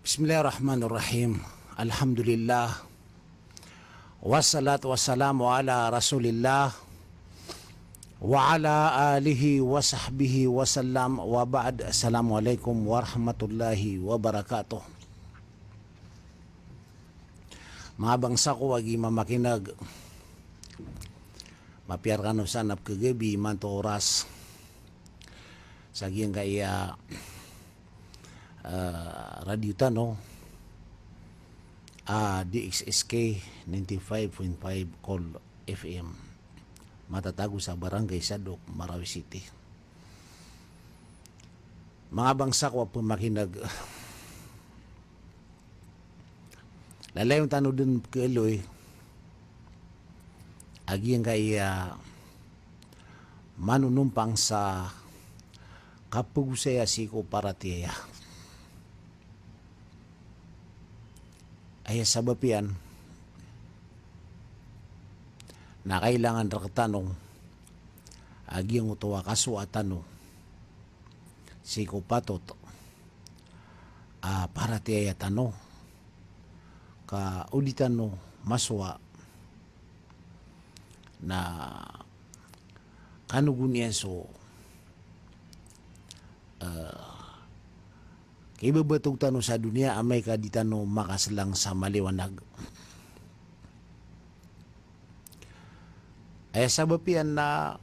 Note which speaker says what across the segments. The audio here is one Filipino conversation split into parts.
Speaker 1: Bismillahirrahmanirrahim. Alhamdulillah. Wassalatu wassalamu ala Rasulillah wa ala alihi wa sahbihi wasallam wa ba'd. Assalamualaikum warahmatullahi wabarakatuh. Mga bangsa ko wagi mamakinag. Mapiarkan sanap kagabi manto oras. Saging kaya radio Tano DXSK 95.5 Call FM matatago sa Barangay Sadok, Marawi City. Mga bangsa ko pumakinag lalayong tano dun kailoy agi ang kaya manunumpang sa kapugusaya siko paratiya. Ay sabapian na kailangan rakatanong agi ang utuwa kaso atano psikopatot para tiaya tano ka uditano maswa na kanugunian so ibabatog tano sa dunia amay ka di tano makasalang sa maliwanag. Ay sabapian na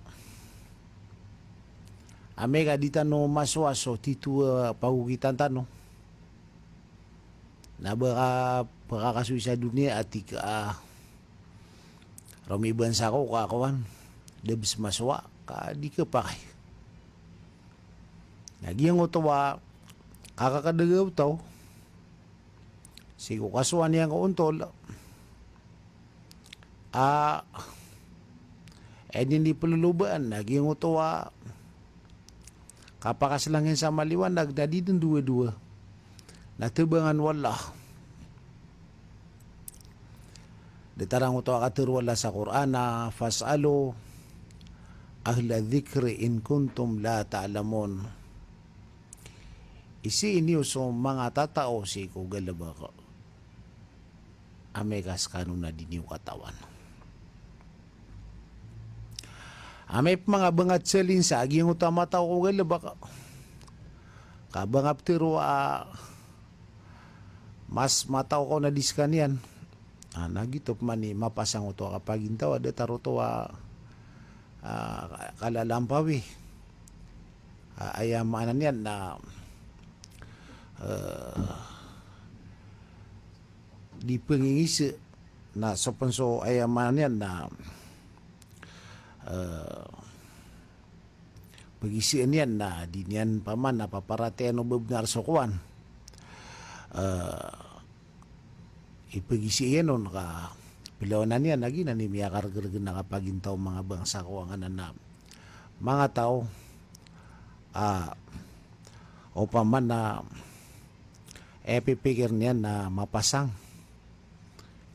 Speaker 1: amay ka di tano maswaso titu pagugitan tano na baka pakakasuy sa dunia at ika rumiban sa ako kakawan debs maswa ka di ka pakay nagyang utawa kakakadagaw tao sigo kasuan niyang kauntol hindi pelulubaan naging utawa kapakaslangin sa maliwanag na di dun dua-dua natubangan wala detarang utawa katurwala sa Quran na fas'alo ahla dhikri in kuntum la ta'lamun. Isi iniyo so mga tatao si ko galaba ko amegas kanuna diniw katawan. Amay mga bangat salin sa aging utama tao ko galaba ka kabangap tiro mas mataw ko na diskan yan nagitop man ni mapasang uto kapag intaw ada taruto kalalampawi ayamanan yan na di pengingisi na sopan so ayaman yan na pagisian yan na di niyan paman na paparate ano bebenar sokuan ipagisian nun ka pilawanan yan lagi na ni miyakargargan na kapagintaw mga bangsa ko ang na mga tao o paman na pipikir niyan na mapasang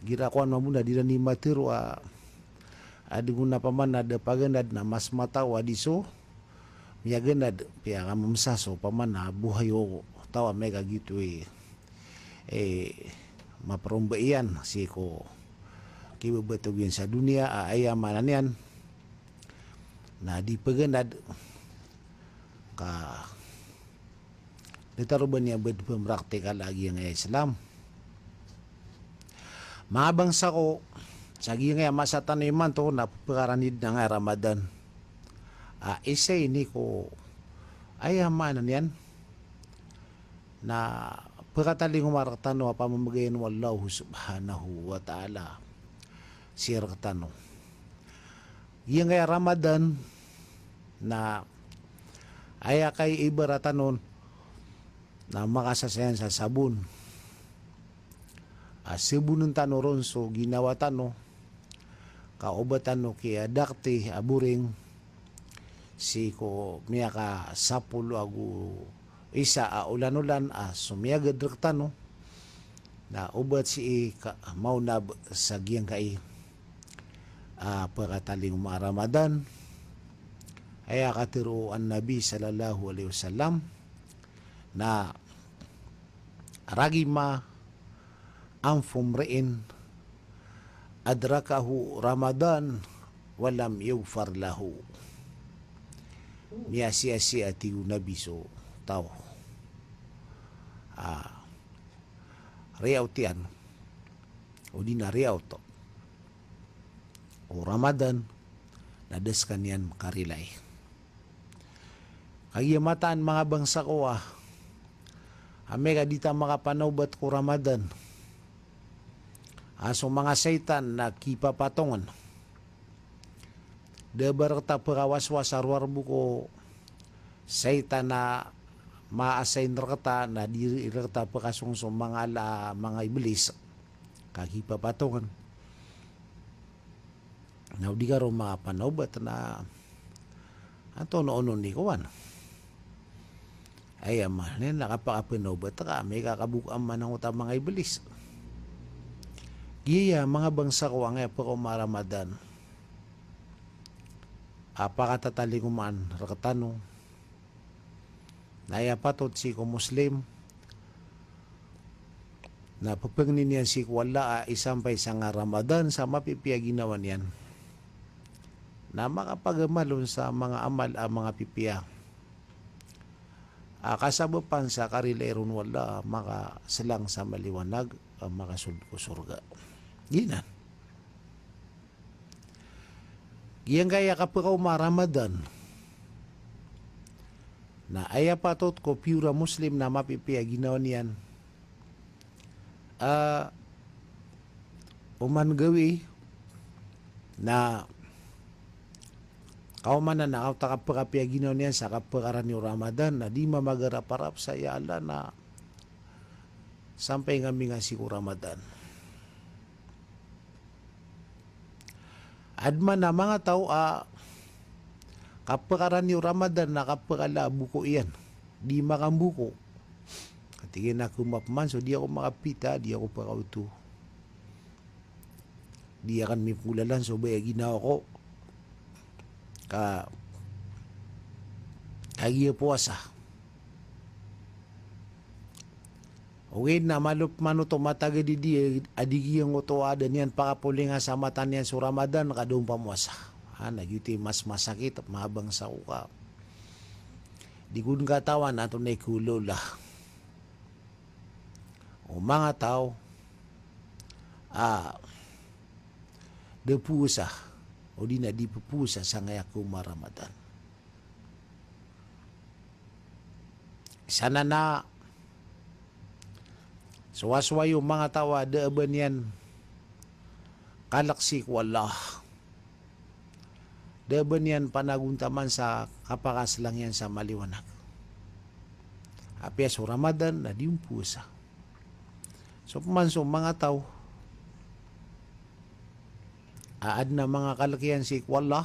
Speaker 1: girakuan mo muna di na ni matiro adi muna paman ada pagandad na mas matawa diso miyagandad piya nga mamsaso paman na buhayo tawa mega gitu maparumbaian si ko kibabatog yan sa dunia ayamanan yan na di pagandad ka ditaruban niya bad pemraktikal lagi ang Islam. Mga bangsa ko, sagi nga masatan iman to na pagkaranid na nga Ramadan. Isa ini ko ayamanan yan na pagkataling umaratano pamamagayin wallahu subhanahu wa ta'ala siratano. Yung nga Ramadan na aya kay ibaratanon na makasasayan sa sabon. Sabunun tano ron so ginawa tano kaobatan no kaya dakti aburing si ko miya ka sapulo agu isa ulan-ulan sumiyagad tano na ubat si maunab sa giyang kai pagkataling Ramadan ay akatiro ang Nabi sallallahu alaihi wasallam na ragima anfum rein adrakahu Ramadan walam yughfar lahu. Miyasi-asi ati Nabi so tao. Riyaw tiyan. O di na riyaw to. O Ramadan nadas kanyan makarilay. Kagiyamataan mga bangsa ko ame ka dita makapanobat ko Ramadan. Aso mga saitan na kipapatongan. Dabar ta perawaswas arwar buko saitan na ma-assign rata na diri rata pakasungsong mga iblis kakipapatongan. Now di ka rin makapanobat na ato noonon ni kuwan. Ay man, nakapakapanobat ka, may kakabukaan man ang utang mga iblis. Giya, mga bangsa ko ang epo ko Ramadan. Apakatatali ko man, rakatano. Naya patot si ko Muslim. Napapagnin niyan si wala isampay sa nga Ramadan sa mapipia ginawan yan. Na makapagamalon sa mga amal mga pipia. Kasabapan sa karileron wala makasalang sa maliwanag makasulod ko surga. Ginan. Giyang kaya kapag Ramadan na aya patot ko pura Muslim na mapipia ginawa niyan uman gawi na kauman na nakapagapia ginawa niyan sa kapagaran ni Ramadan na di mamagarap-arap sa yala na sampai kami nga si Ramadan. Adman na mga tao kapakaran ni Ramadan na kapakala buko iyan. Di makambuko. Katigin ako mapman so di ako makapita, di ako pakauto. Di akan may pulalan so baya ginawa ko. Kagiya puasa. Okay na malup manuto mataga di adigiyang uto ada niyan pakapuling nga sa mata niyan sa Ramadan kadung pamuasa. Nagyuti mas masakit mahabang sa uka. Di kun katawan ato na ikulo lah. O mga tao depusa o di na di pupusa sa ngayak Ramadan. Sana na suwaswa yung mga tawa daaban yan kalaksik wala. Daaban yan panaguntaman sa kapakas lang yan sa maliwanag. Apya sa Ramadan na di pusa. So pamanso mga tao aad na mga kalakihan si wala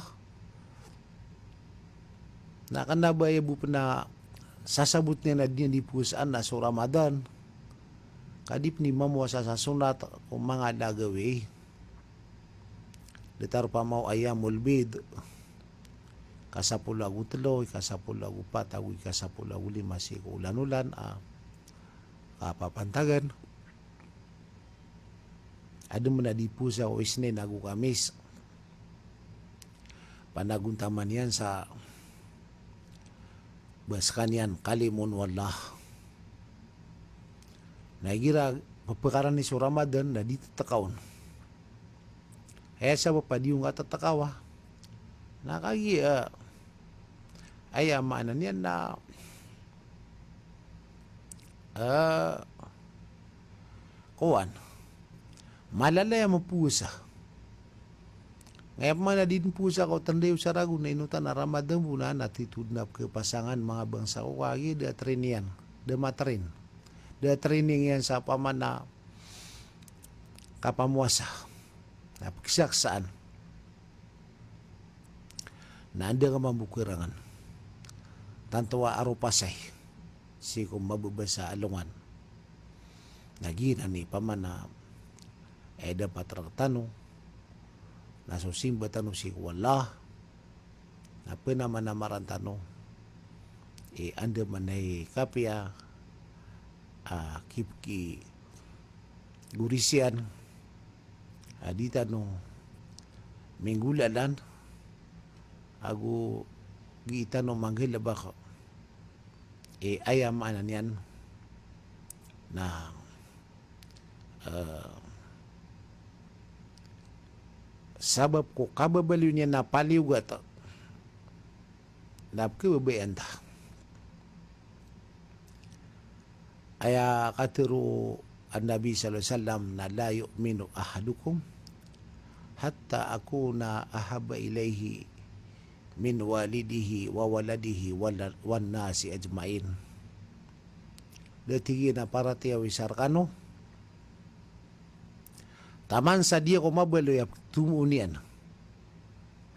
Speaker 1: na kanabaya po na sasabot niya na di pusaan na sa Ramadan kadip ni mamuasa sa sunat kung mga nagawi. Litar pa mau ayamul bid. Kasapulagu telo, kasapulagu patagu, kasapulagu lima si ulan-ulan kapapantagan. Ada mana di pusa o Isnin agu Kamis. Panaguntaman yan sa baskan yan kalimun wallah. Naigira pagpakaran ni sa Ramadan na dito takawon. Kaya sa pa di yung atatakawa. Nakagi ay maanan yan na kuwan. Malalaya mo pusa. Ngayon man na din pusa ko tandayo sa rago na inutan na Ramadan po na natitud na kepasangan mga bangsa ko kagi da trinian. Da matrin. Da training yan sa paman na kapamuasa. Napagsaksaan. Na anda ka mabukirangan. Tantawa aropasay. Si kung mababasa alungan. Nagina ni paman na dapat rakatano. Nasusimba tanong si wala. Na pinaman na marantano. Anda man ay kapya kipki gurisian adita no minggulalan agu giita no manggil baka ayam anan yan na sabab ko kababaliw niya na paliw gata na kebabayan ta aya katero ang Nabi sallallahu alaihi wasallam na la yu'minu ahadukum hatta akuna ahaba ilaihi min walidihi wa waladihi wan nasi ajmain. Detigi na para tiya wisar kano. Taman sa dia ko mabalo ya tumuunian.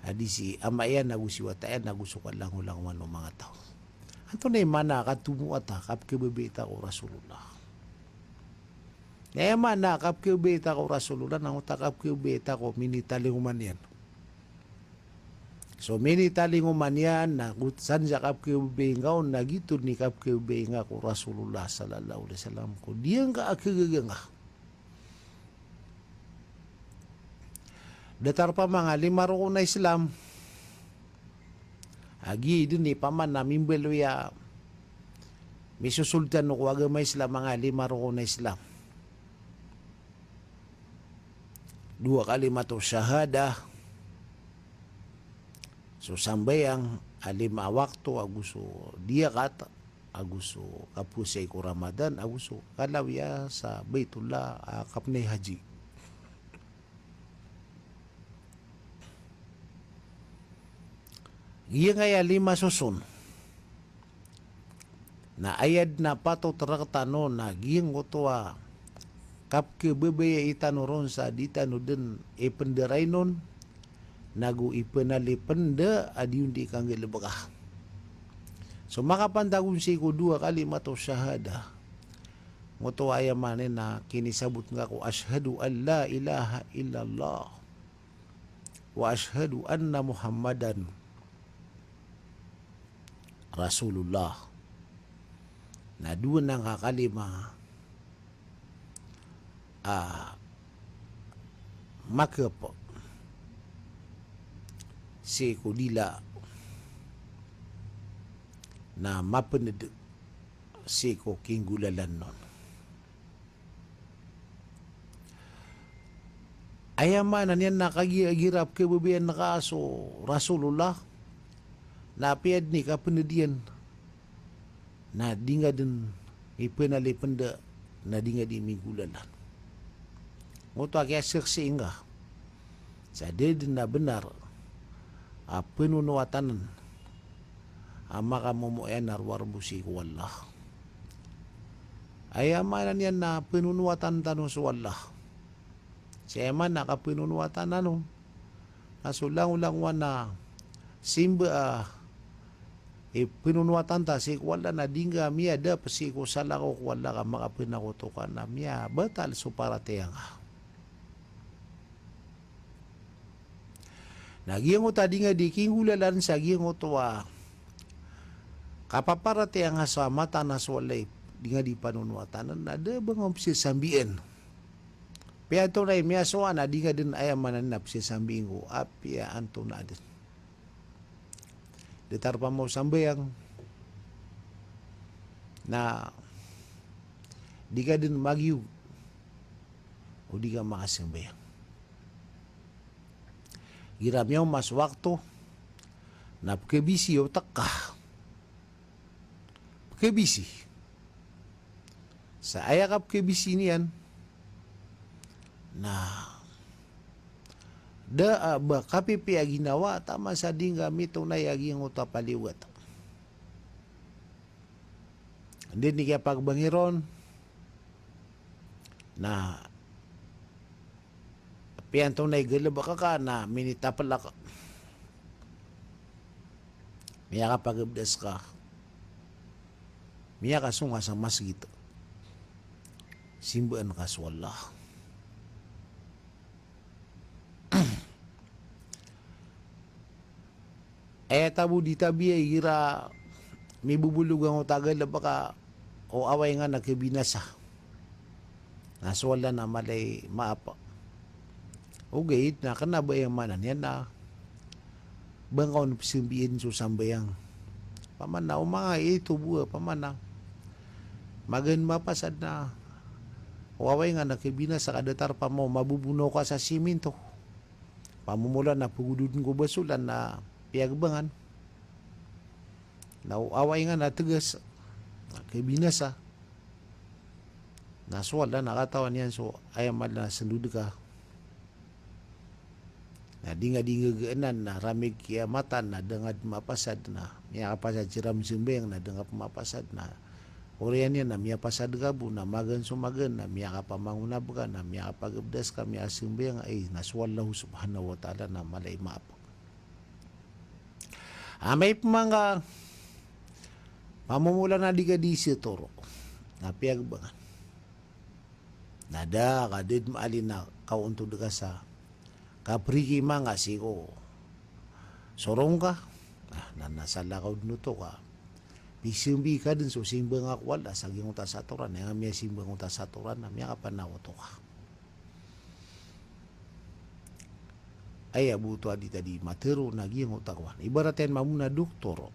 Speaker 1: Hadisi amayan nagusi watayan nagusukan lang ulang wano mga tao. Anto na mana katumu ata kap kebebeta ko Rasulullah. Ngaya mana kap kebebeta ko Rasulullah nang utakap kebebeta ko minitalinguman yan. So minitalinguman yan na kutsan sa kap kebebeta na gitu ni kap kebebeta ko Rasulullah sallallahu alaihi wasallam ko. Diyan ka akigaganga. Datar pa mga 5 ro na Islam. Agi din ni paman na mimbelo ya misusultan no agama Islam mga 5 ro na Islam. 2 kalimat syahada. So sambayang 5 waktu aguso dia kata aguso kapusay ko Ramadan aguso kalawya sa Baitullah kapnay haji. Iya ngaya 5 susun. Na ayad na pato trakatano na giyang utwa kapke bebaya itanuron sa ditano den ipenderay nun nagu ipenali penda adiundi kang gelebakah. So makapandagun si ko 2 kalimat syahada. Moto ayamane na kinisabut nga ko ashhadu an la ilaha illallah wa ashhadu anna Muhammadan Rasulullah. Na 2 nang kakalima maka po si kudila na mapened si ko kinggulalan nun. Ayamanan yan nakagirap kebabayan na kaso Rasulullah na piad ni kapenedian na di nga din ipenali penda na di nga di migulalan. Ngoto kaya saksi nga sa din na benar penunuatan makamumoyan arwarbusi ko Allah. Ayamanan yan na penunuatan tanong sa Allah. Siya man nakapenunuatan ano nasulang-ulang na simba pinunuatan ta si wala na dinga miya da pasi ko sala ko wala ka makapinakutukan na miya batal so para tiyang nagiyang tadi nga di kinghulalan sa giyang tuwa kapapara tiyang sa mata na swalay di nga di panunuatan na da bang opsi sambiin piya to na miya so na di nga din ayamanan na opsi sambiin ko apya anto na din detar pa mo sambayang na di ka din magyu o di ka makasambayang. Giram niya mas waktu na pagkabisi o takka. Pagkabisi. Sa ayakap pagkabisi niyan na da ba kapipi ginawa tama sa ding gamit na yagi ang utapaliwat. Hindi ni kaya pagbangiron na piantong na igalaba ka na minita pala ka. Miya ka pagabdas ka. Miya ka sunga sa masjid. Simbaan ka sa Allah. Tabu di tabi ay gira may bubulugang o tagal na baka o away nga nakibinasa. Naswala na malay maapa. O gayit na kanabayang manan yan na bangkaw simbiin so sambayang. Pamana o mga ito buha pamana. Magan mapasad na o away nga nakibinasa kadatar pa mo mabubuno ka sa siminto. Pamumula na pugududin ko basulan na piyagbangan. Na o away nga natigas nakibinasa. Naswala nakatawan yan so ayamal na sandud ka. Na dinga-dinga gaanan na ramig kiamatan na dangad mapasad na miya kapasad si Ramsimbeng na dangad mapasad na oriyan yan na miya pasad ka bu na magan sumagan na miya kapamangunab ka na miya kapagabdas ka miya Simbeng ay naswala subhanahu wa ta'ala na malay maapak. May mga pamumula na di ka di si Toro na piyagbangan. Nada kadid maalin na kauntod ka sa kapriki mga siko sorong ka na nasa lakaw nuto ka pisimbi ka din so simbang akwal asaging uta sa aturan nga miya simbang uta sa aturan na miya kapanawato ka ay abuto adi tadi matero naging utakwan ibaraten mamuna doktor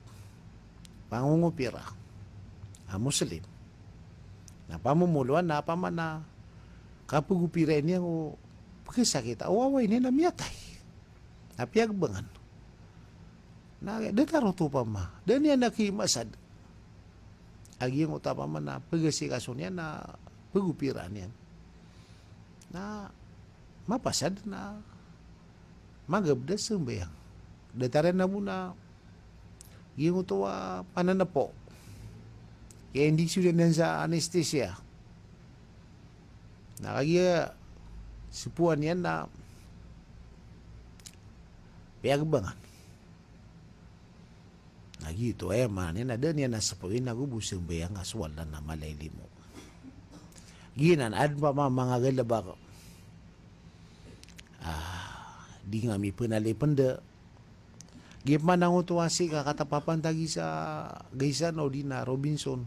Speaker 1: pangungupira muslim na pamumuluan na pamana kapugupiren niya ko pagkasakit awaway ni na miyatay napiyagbangan na dataro to pa ma dan yan nakimasad agi yung utapa man na pagkasikaso niya na pagupiran yan na mapasad na magabdas sambayang dataran na muna yung utuwa pananapo kaya hindi siya sa anesthesia nakagaya sipuan yan na piyagbangan. Nagito ay manin na dan yan nasa pawin nagubusang bayang aswala na malayli mo. Ginan, ad pa mga galaba ko. Di nga mi penalipanda. Gip man ang utuwasi kakatapapan tagi sa gaysan o di na Robinson.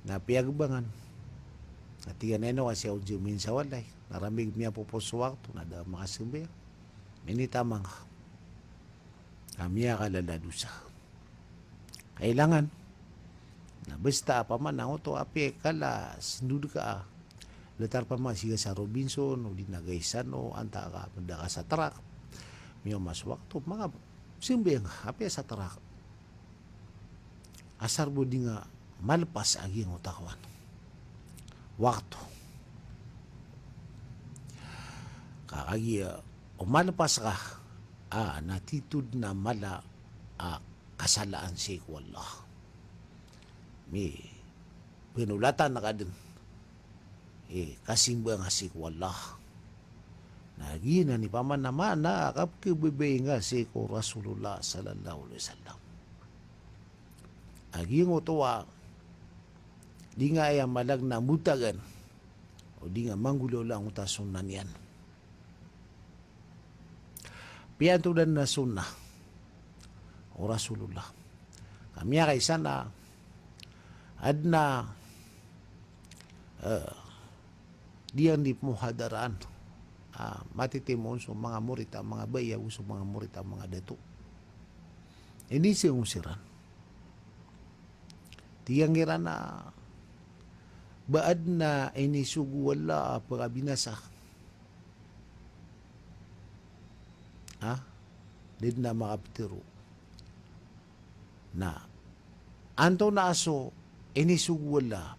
Speaker 1: Na piyagbangan. At yan eno kasi ako jumin sa walay. Naramig miya po po sa wakto na da mga simbe. Minitamang kamiya kalaladusa. Kailangan na basta pa man ang ito api kala sindud ka letar pa man siya sa Robinson o di nagaysan o anta ka panda ka sa tarak. Miya mas wakto mga simbe api sa tarak. Asar mo di nga malpas aging utakwan. Waktu kakagi umalapas ka natitud na mala kasalaan si Allah mi pinulatan na ka din kasimba nga si Allah nagina ni paman naman na kapkibibay nga si Rasulullah sallallahu alaihi wasallam aging utuwa di nga ay malag na mutagan o di nga manggulo lang uta sunan yan. Piyantudan na sunnah o Rasulullah. Kami kay sana adna diyan di muhadaraan matitimon sa mga murita, mga bayaw sa mga murita, mga dato. Hindi siya usiran. Tiyang gira na baad na inisugu wala pagabinasa. Did na makapitiro. Na anto na aso inisugu wala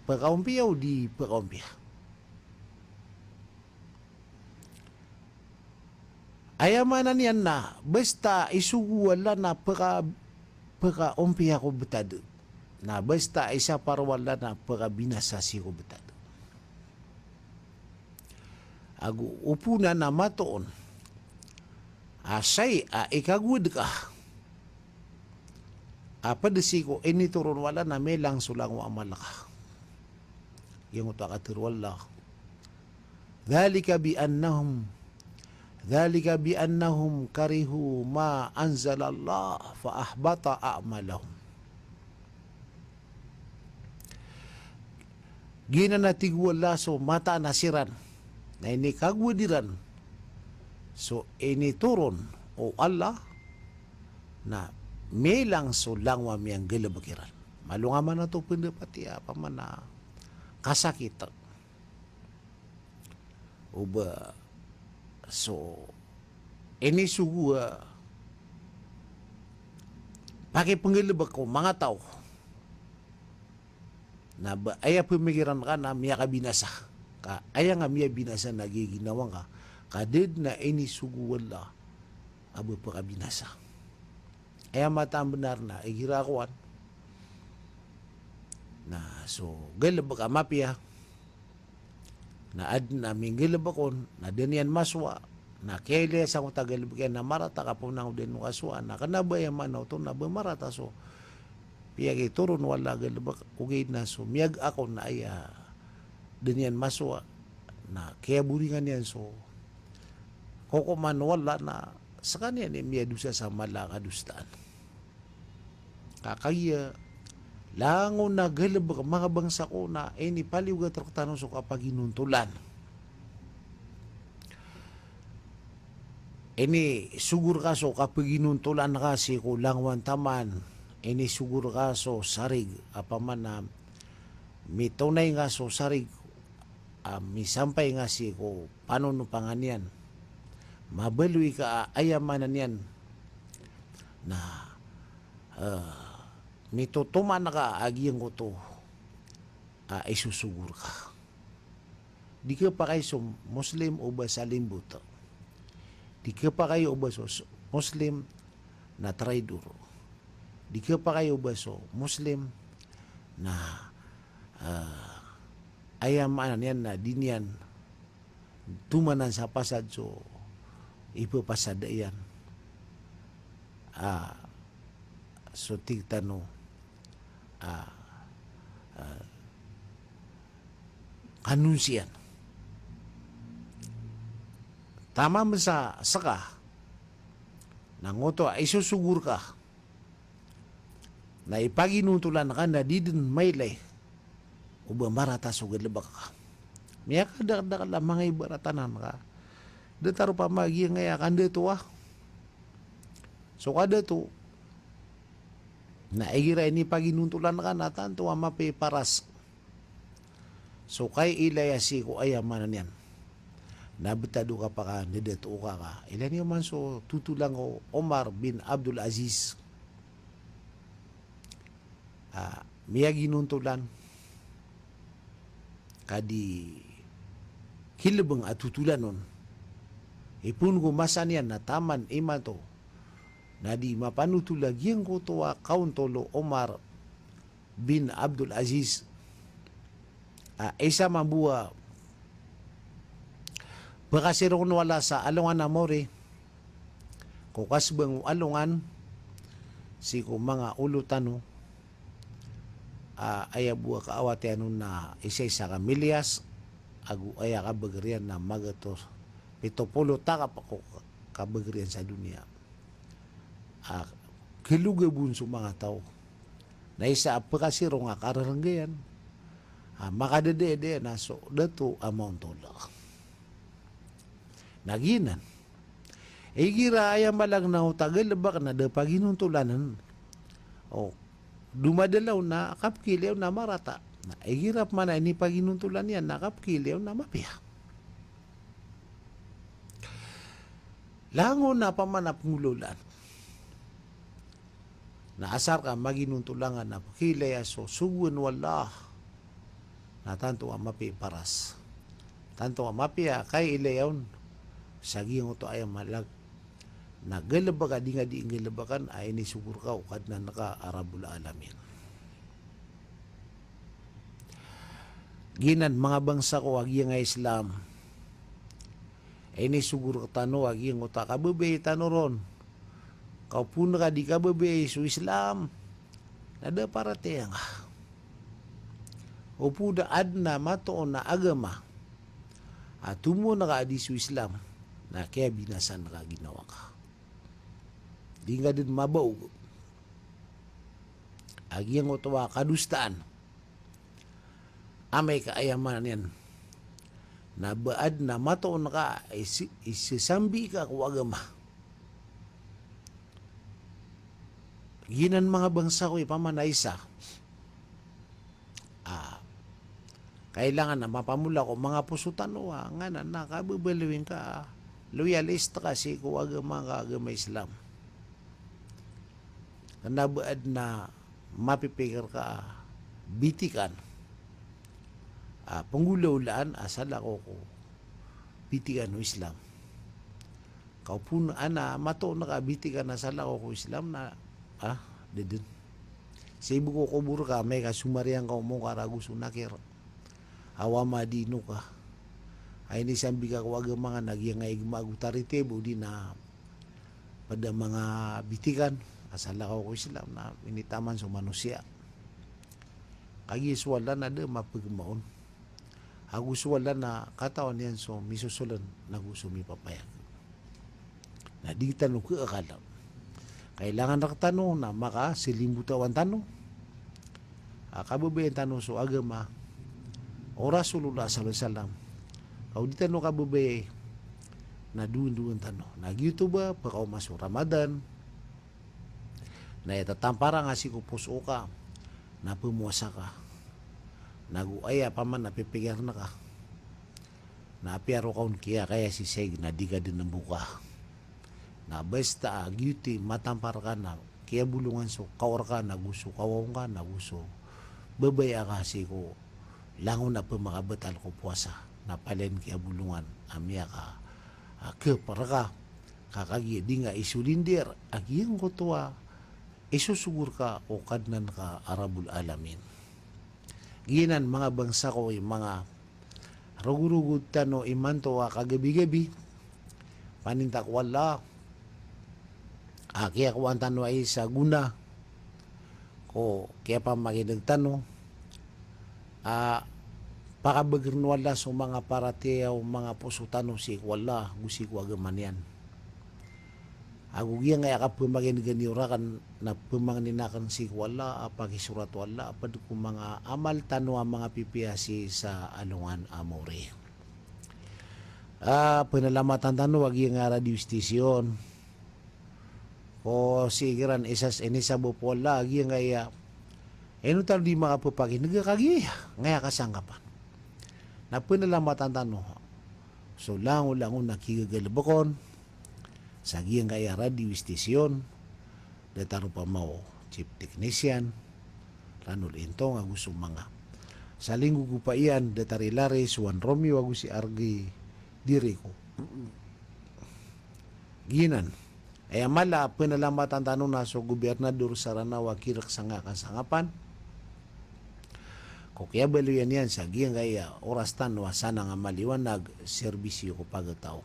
Speaker 1: pagkaumpiya o di pagkaumpiya. Ayamanan yan na basta isugu wala na pagkaumpiya ko betado. Na basta isa parwala na pagabinasa si ko betado. Agu upuna na matoon asay ikagud ka padasi ko inituron wala na may lang sulang wa amalaka yung utakatirwala dhalika bi annahum karihu ma anzalallah fa ahbata a'malahum Gina na tigwala so mata nasiran. Na ini kagwadiran. So ini turun o Allah na melang so langwa miyang galabakiran. Malungaman na to pendapati apa man na kasakit. Uba so ini sugua pakai penggelebak ko mga tao na ba aya pemikiran ka na miya ka binasa ka aya nga miya binasa nagiginawang ka kadid na ini suguwala abo pa ka binasa aya mata benar na igirakuan na so gelebak ka mapia na ad na mingelebakon na denian maswa na kele sa kong tagalibigyan na marata ka po nang din kaswa na kanabaya man to na marata so piyag ituron wala galibak ugay na so miyag ako na aya din yan maswa na kaya buringan yan so koko man wala na sa kanya ni miyadusa sa malakadustaan kakaya lango na galibak mga bangsa ko na ni paliw ga tanong so kapag inuntulan. Ini sugur kaso kapag inuntulan kasi ko langwan taman, ini sugur kaso sarig, apa man na may tunay nga so sarig, may sampay nga si ko paano no panganyan, mabaluy ka ayamanan yan na may tutuman na ka agiyang ko to, isusugur ka. Di ka pa kayo so Muslim o ba sa limbuto? Di ka pa kayo ba so Muslim na traidor? Di ka pa kayo ba so Muslim na ayamanan yan na dinyan tumanan sa pasad so ipapasada yan. So tigtano kanunsiyan. Tama mo sa saka nangoto ay susugur ka na ipaginutulan ka na di din maylay o ba marata so galibak ka. Miya ka dakda mga ibaratanan ka. Dataro pa magi ngaya kanda to So kada to na igira ini paginuntulan ka na tanto mapi paras. So kay ilaya si ko ayamanan yan. Nabitado ka pa ka, nideto ka ka. Ilan yung man so tutulang ko Omar bin Abdul Aziz. Miya ginuntulan. Kadi kilabang at tutulan nun. Ipun ko masan yan na taman ima to. Na di mapanutulagyang ko to kauntolo Omar bin Abdul Aziz. Isa mabuha baka sirong wala sa alungan na mori. Kukasbang alungan, si ko mga ulutano, aya buwa kaawati ano na isa-isa kamilyas, agu aya kabagarian na magato, 70 taka pa ko kabagarian sa dunia. Kilugabun sa mga tao, na isa apakasirong akararanggayan, makadadede na so, dato amount tola. Naginan. Gira aya malang na tagal bak na da paginuntulanan. O dumadalaw na kapkilew na marata. Na igirap man ini paginuntulan yan na kapkilew na mapiya. Lango na pamanap ngululan. Naasar ka maginuntulangan na pakilaya so sugun wala. Na tanto ang mapi paras. Tanto ang mapiya kay ilayawn. Sagi yung ito ay malag na galabaka di nga di galabakan ay ni sugur ka ukad na naka-arabul alamin. Ginan mga bangsa ko agi nga Islam ay ni sugur ka tano agi yung uta kababay tano ron kaupuna ka di kababay so Islam nada parate nga upuda adna matoon na agama at tumo na ka adi so Islam na kaya binasan na ginawa ka. Di nga din mabaw. Agi ang utawa kadustaan. amay kaayaman yan. Na baad na matoon ka, isisambi ka kung agama. Ginan mga bangsa ko ipamanaysa. Kailangan na mapamula ko mga pusutan o nga na nakababaliwin ka. Loyalist kasi kung agama ka agama Islam. Nabaad na mapipikir ka bitikan. Panggulaulaan asala ko bitikan o Islam. Kaupun ana mato na ka bitikan asala ko Islam na dedun. Sa ibu ko kubur ka may kasumariang ka mo karagus unakir. Awa madino ka. Ay ni sambi ka kuwaga mga nagyangay magutarite budi na pada mga bitikan asala ko Islam na minitaman sa manusia. Kagiswala na de mapagmaon. Aguswala na katawan yan so misusulan na gusto mi papayag. Na di tanong ko akala. Kailangan nakatanong na maka silimbutawan tanong. Kababayan tanong so agama oras ulula salam. Kau di tanong kababay na duwan tanong. Nag-YouTube pa kau masuk Ramadan. Na itatampara nga si kupuso ka na pumuasa ka. Naguaya pa man napipigar na ka. Napiaro kaun kaya si Seg na di ka din ng buka. Na basta guilty matampar ka na kaya bulungan so kaor ka naguso kawong ka naguso babaya ka si ko langon na pa makabatal ko puasa na palen kaya bulungan amya ka ke para ka kakagi di nga isulindir agiyang ko tuwa isusugur ka o kadnan ka arabul alamin ginan mga bangsa ko mga rugurugud tano imanto kagabi-gabi panintak wala kaya kuwan tano ay sa guna ko kaya pa makinagtano pakabagin wala so mga paratiyaw mga pusutano si wala gusi ko agaman yan agugiya nga kapumagin ganiura kan na pumangininakan si wala pakisurat wala apad ko mga amal tano ang mga pipiyasi sa alungan amore pinalamatan tano wag yung radio station o sigiran isas inisabo po lagi ngaya eno tal di makapupagi nagakagi ngaya kasangkapan na pinalamatan tano so lango nakigagalabakon sa giyang ngaya radio station dataro pa mo chief technician lanol into nga gusto mga sa linggo ko pa iyan datari Lares Juan Romeo agu si Argi diri ko ginan ay amala pinalamatan tanong na so gobernador Saranawa kirak sanga kasangapan. Kung kaya balo yan sa giyang kaya oras tanwa sana nga maliwanag serbisyo ko pagataw.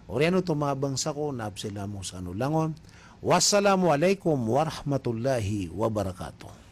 Speaker 1: Oriano to mga bangsa ko na absila mo sa anulangon. Wassalamualaikum warahmatullahi wabarakatuh.